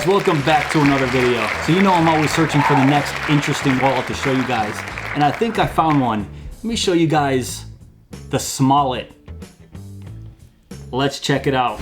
guys, welcome back to another video. So you know I'm always searching for the next interesting wallet to show you guys, and I think I found one. Let me show you guys the Smallet. Let's check it out.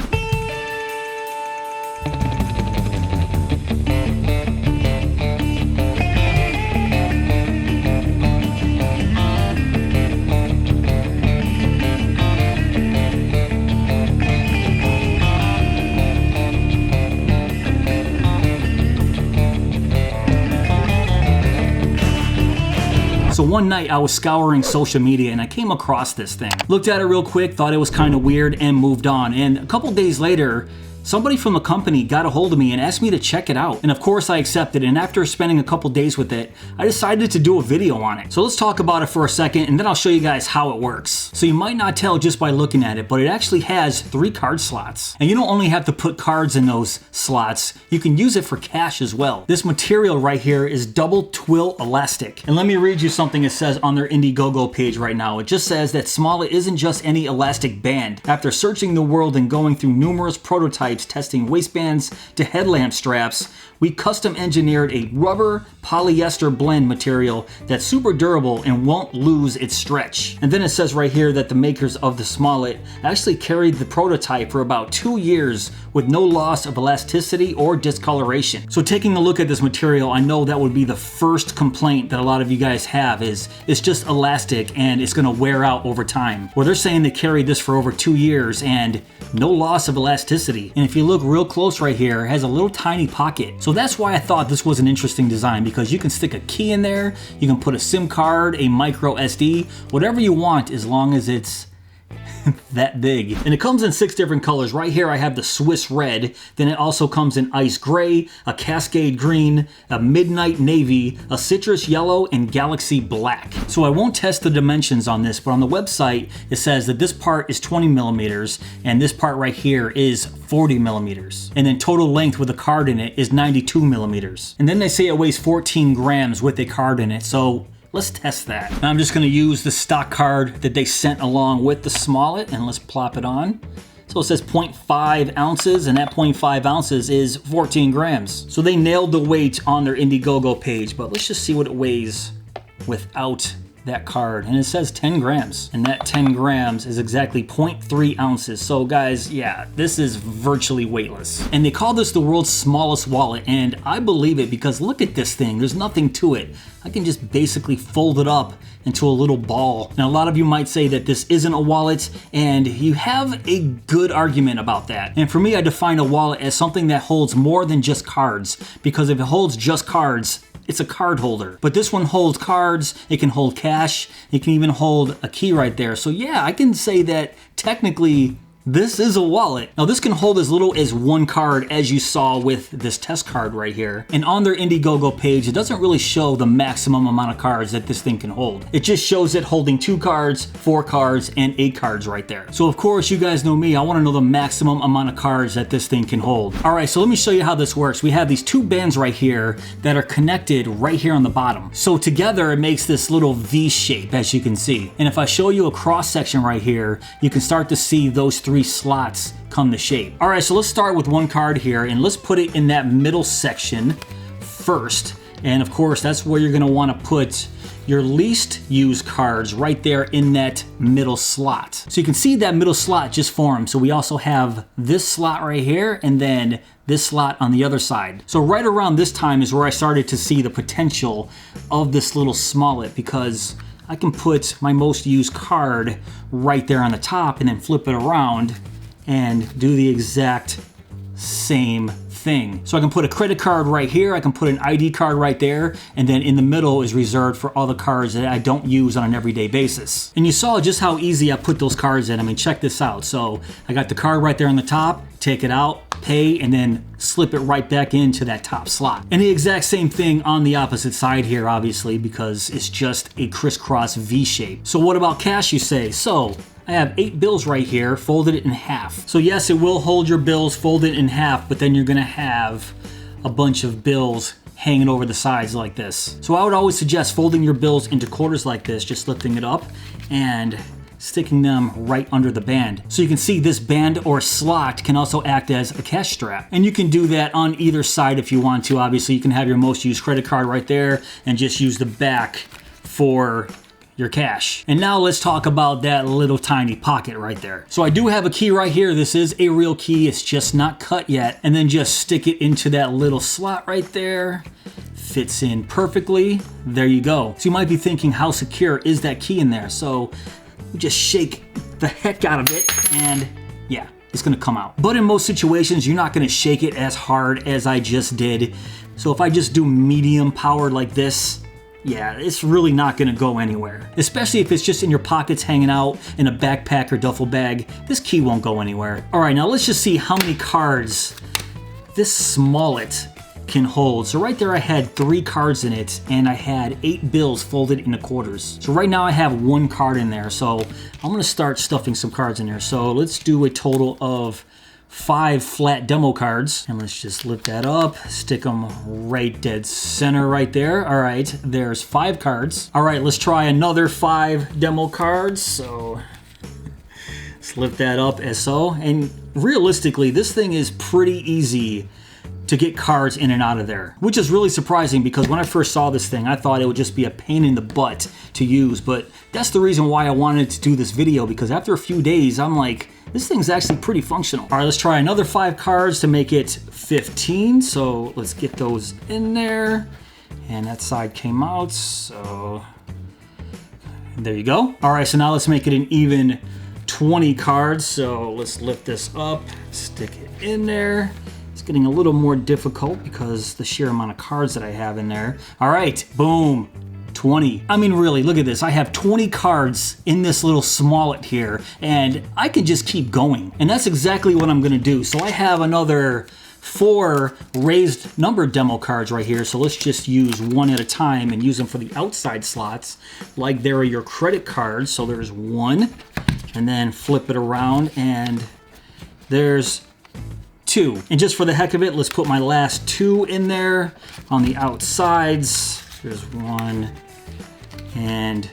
So one night I was scouring social media and I came across this thing. Looked at it real quick, thought it was kind of weird, and moved on. And a couple days later, somebody from the company got a hold of me and asked me to check it out. And of course I accepted, and after spending a couple days with it, I decided to do a video on it. So let's talk about it for a second, and then I'll show you guys how it works. So you might not tell just by looking at it, but it actually has 3 card slots. And you don't only have to put cards in those slots, you can use it for cash as well. This material right here is double twill elastic. And let me read you something it says on their Iniigogo page right now. It just says that Smallet isn't just any elastic band. After searching the world and going through numerous prototypes testing waistbands to headlamp straps, we custom engineered a rubber polyester blend material that's super durable and won't lose its stretch. And then it says right here that the makers of the Smallet actually carried the prototype for about 2 years with no loss of elasticity or discoloration. So taking a look at this material, I know that would be the first complaint that a lot of you guys have is it's just elastic and it's gonna wear out over time. Well, they're saying they carried this for over 2 years and no loss of elasticity. And if you look real close right here, it has a little tiny pocket. So that's why I thought this was an interesting design, because you can stick a key in there, you can put a SIM card, a micro SD, whatever you want, as long as it's that big. And it comes in 6 different colors. Right here I have the Swiss red, then it also comes in ice gray, a cascade green, a midnight navy, a citrus yellow, and galaxy black. So I won't test the dimensions on this, but on the website it says that this part is 20 millimeters and this part right here is 40 millimeters. And then total length with a card in it is 92 millimeters. And then they say it weighs 14 grams with a card in it. So let's test that. Now I'm just gonna use the stock card that they sent along with the Smallet, and let's plop it on. So it says 0.5 ounces, and that 0.5 ounces is 14 grams. So they nailed the weight on their Iniigogo page, but let's just see what it weighs without that card. And it says 10 grams, and that 10 grams is exactly 0.3 ounces. So guys, yeah, this is virtually weightless. And they call this the world's smallest wallet, and I believe it, because look at this thing, there's nothing to it. I can just basically fold it up into a little ball. Now a lot of you might say that this isn't a wallet, and you have a good argument about that. And for me, I define a wallet as something that holds more than just cards, because if it holds just cards, it's a card holder. But this one holds cards, it can hold cash, it can even hold a key right there. So yeah, I can say that technically this is a wallet. Now this can hold as little as 1 card, as you saw with this test card right here. And on their Iniigogo page, it doesn't really show the maximum amount of cards that this thing can hold. It just shows it holding 2 cards, 4 cards, and 8 cards right there. So of course, you guys know me, I wanna know the maximum amount of cards that this thing can hold. All right, so let me show you how this works. We have these 2 bands right here that are connected right here on the bottom. So together it makes this little V shape, as you can see. And if I show you a cross section right here, you can start to see those 3 slots come to shape. All right, so let's start with 1 card here, and let's put it in that middle section first. And of course, that's where you're gonna wanna put your least used cards right there in that middle slot. So you can see that middle slot just formed. So we also have this slot right here, and then this slot on the other side. So right around this time is where I started to see the potential of this little Smallet, because I can put my most used card right there on the top and then flip it around and do the exact same thing. So I can put a credit card right here, I can put an ID card right there, and then in the middle is reserved for all the cards that I don't use on an everyday basis. And you saw just how easy I put those cards in. I mean, check this out. So I got the card right there on the top, take it out, pay, and then slip it right back into that top slot. And the exact same thing on the opposite side here, obviously, because it's just a crisscross V shape. So what about cash, you say? So I have 8 bills right here, folded it in half. So yes, it will hold your bills folded in half, but then you're gonna have a bunch of bills hanging over the sides like this. So I would always suggest folding your bills into quarters like this, just lifting it up and sticking them right under the band. So you can see this band or slot can also act as a cash strap. And you can do that on either side if you want to. Obviously, you can have your most used credit card right there and just use the back for your cash. And now let's talk about that little tiny pocket right there. So I do have a key right here. This is a real key. It's just not cut yet. And then just stick it into that little slot right there. Fits in perfectly. There you go. So you might be thinking, how secure is that key in there? So we just shake the heck out of it and yeah, it's gonna come out. But in most situations, you're not gonna shake it as hard as I just did. So if I just do medium power like this, yeah, it's really not gonna go anywhere. Especially if it's just in your pockets hanging out in a backpack or duffel bag, this key won't go anywhere. All right, now let's just see how many cards this Smallet can hold. So right there I had 3 cards in it and I had 8 bills folded into quarters. So right now I have 1 card in there. So I'm gonna start stuffing some cards in there. So let's do a total of 5 flat demo cards, and let's just lift that up, stick them right dead center right there. All right, there's 5 cards. All right, let's try another 5 demo cards. So let's lift that up as so. And realistically, this thing is pretty easy to get cards in and out of there, which is really surprising because when I first saw this thing, I thought it would just be a pain in the butt to use, but that's the reason why I wanted to do this video, because after a few days, I'm like, this thing's actually pretty functional. All right, let's try another 5 cards to make it 15. So let's get those in there. And that side came out, so there you go. All right, so now let's make it an even 20 cards. So let's lift this up, stick it in there. It's getting a little more difficult because the sheer amount of cards that I have in there. All right, boom. 20. I mean, really, look at this. I have 20 cards in this little Smallet here, and I can just keep going. And that's exactly what I'm gonna do. So I have another 4 raised number demo cards right here. So let's just use one at a time and use them for the outside slots, like there are your credit cards. So there's 1, and then flip it around, and there's 2. And just for the heck of it, let's put my last 2 in there on the outsides. There's 1 and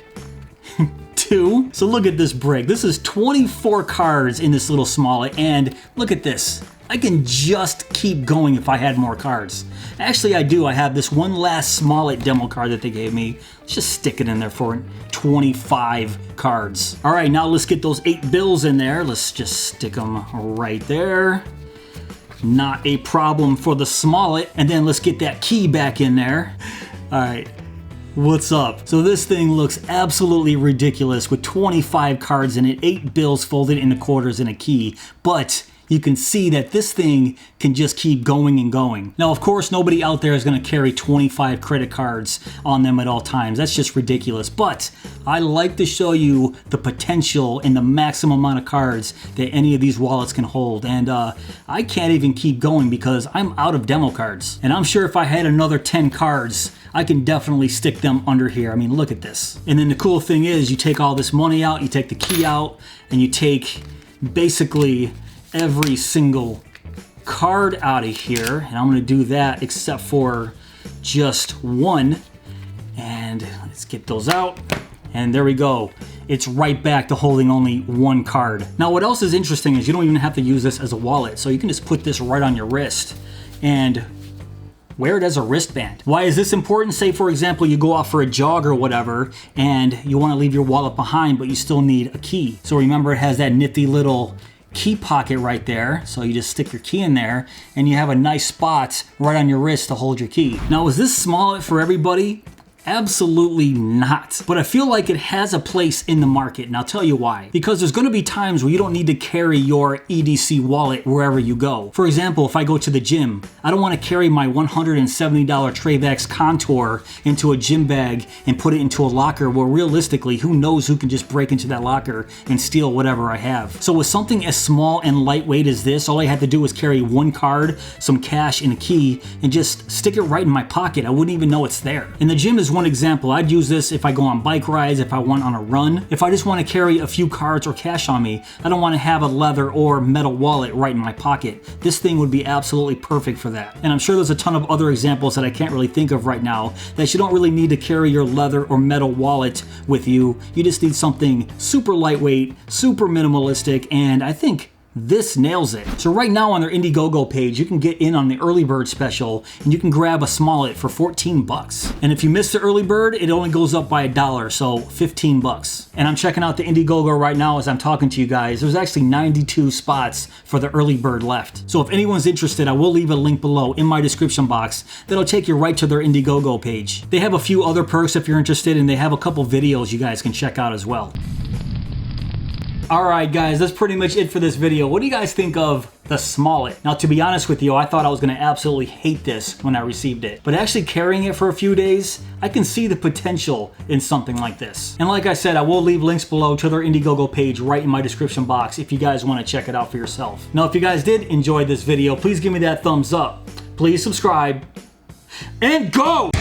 2. So look at this break. This is 24 cards in this little Smallet, and look at this. I can just keep going if I had more cards. Actually, I do. I have this one last Smallet demo card that they gave me. Let's just stick it in there for 25 cards. All right, now let's get those 8 bills in there. Let's just stick them right there. Not a problem for the Smallet. And then let's get that key back in there. All right, what's up? So this thing looks absolutely ridiculous with 25 cards in it, 8 bills folded into quarters and a key, but you can see that this thing can just keep going and going. Now, of course, nobody out there is gonna carry 25 credit cards on them at all times. That's just ridiculous, but I like to show you the potential and the maximum amount of cards that any of these wallets can hold. And I can't even keep going because I'm out of demo cards. And I'm sure if I had another 10 cards, I can definitely stick them under here. I mean, look at this. And then the cool thing is you take all this money out, you take the key out, and you take basically every single card out of here. And I'm gonna do that except for just 1. And let's get those out. And there we go. It's right back to holding only 1 card. Now, what else is interesting is you don't even have to use this as a wallet. So you can just put this right on your wrist and wear it as a wristband. Why is this important? Say, for example, you go out for a jog or whatever, and you wanna leave your wallet behind, but you still need a key. So remember, it has that nifty little key pocket right there. So you just stick your key in there, and you have a nice spot right on your wrist to hold your key. Now, is this Smallet for everybody? Absolutely not. But I feel like it has a place in the market, and I'll tell you why. Because there's gonna be times where you don't need to carry your EDC wallet wherever you go. For example, if I go to the gym, I don't wanna carry my $170 Travex Contour into a gym bag and put it into a locker where realistically, who knows who can just break into that locker and steal whatever I have. So with something as small and lightweight as this, all I had to do was carry 1 card, some cash, and a key, and just stick it right in my pocket. I wouldn't even know it's there. And the gym is just one example. I'd use this if I go on bike rides, if I went on a run, if I just want to carry a few cards or cash on me. I don't want to have a leather or metal wallet right in my pocket. This thing would be absolutely perfect for that. And I'm sure there's a ton of other examples that I can't really think of right now, that you don't really need to carry your leather or metal wallet with you. You just need something super lightweight, super minimalistic, and I think this nails it. So right now on their Iniigogo page, you can get in on the early bird special and you can grab a Smallet for 14 bucks. And if you miss the early bird, it only goes up by $1, so 15 bucks. And I'm checking out the Iniigogo right now as I'm talking to you guys. There's actually 92 spots for the early bird left. So if anyone's interested, I will leave a link below in my description box that'll take you right to their Iniigogo page. They have a few other perks if you're interested, and they have a couple videos you guys can check out as well. Alright guys, that's pretty much it for this video. What do you guys think of the Smallet? Now to be honest with you, I thought I was going to absolutely hate this when I received it. But actually carrying it for a few days, I can see the potential in something like this. And like I said, I will leave links below to their Iniigogo page right in my description box if you guys want to check it out for yourself. Now if you guys did enjoy this video, please give me that thumbs up. Please subscribe. And go!